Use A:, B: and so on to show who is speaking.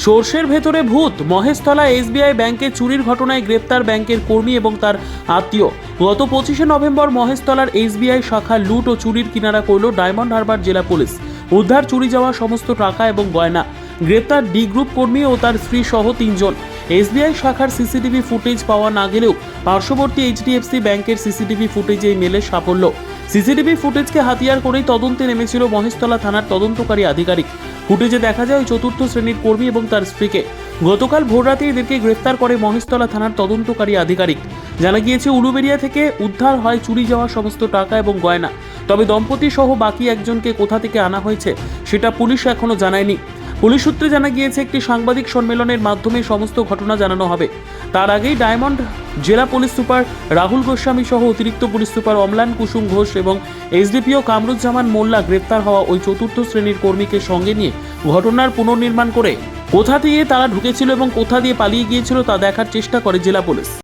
A: সর্ষের ভেতরে ভূত। মহেশতলা এসবিআই ব্যাংকে চুরির ঘটনায় গ্রেপ্তার ব্যাংকের কর্মী এবং তার আত্মীয়। গত 25শে নভেম্বর মহেশতলার এসবিআই শাখা লুট ও চুরির কিনারা করল ডায়মন্ড হারবার জেলা পুলিশ। উদ্ধার চুরি যাওয়া সমস্ত টাকা এবং গয়না। গ্রেপ্তার ডি গ্রুপ কর্মী ও তার স্ত্রী সহ 3 জন। এসবিআই শাখার সিসিটিভি ফুটেজ পাওয়া না গেলেও পার্শ্ববর্তী এইচডিএফসি ব্যাংকের সিসিটিভি ফুটেজেই মেলে সাফল্য। সিসিটিভি ফুটেজকে হাতিয়ার করেই তদন্তে নেমেছিল মহেশতলা থানার তদন্তকারী আধিকারিক। ফুটেজে দেখা যায় ওই 4র্থ শ্রেণীর কর্মী এবং তার স্ত্রীকে। গতকাল ভোররাতে এদেরকে গ্রেফতার করে মহেশতলা থানার তদন্তকারী আধিকারিক। জানা গিয়েছে উলুবেড়িয়া থেকে উদ্ধার হয় চুরি যাওয়া সমস্ত টাকা এবং গয়না। তবে দম্পতি সহ বাকি একজনকে কোথা থেকে আনা হয়েছে সেটা পুলিশ এখনো জানায়নি। পুলিশ সূত্রে জানা গিয়েছে একটি সাংবাদিক সম্মেলনের মাধ্যমে সমস্ত ঘটনা জানানো হবে। তার আগেই ডায়মন্ড জেলা পুলিশ সুপার রাহুল গোস্বামী সহ অতিরিক্ত পুলিশ সুপার অম্লান কুসুম ঘোষ এবং এসডিপিও কামরুজ্জামান মোল্লা গ্রেপ্তার হওয়া ওই 4র্থ শ্রেণীর কর্মীকে সঙ্গে নিয়ে ঘটনার পুনর্নির্মাণ করে কোথা দিয়ে তারা ঢুকেছিল এবং কোথা দিয়ে পালিয়ে গিয়েছিল তা দেখার চেষ্টা করে জেলা পুলিশ।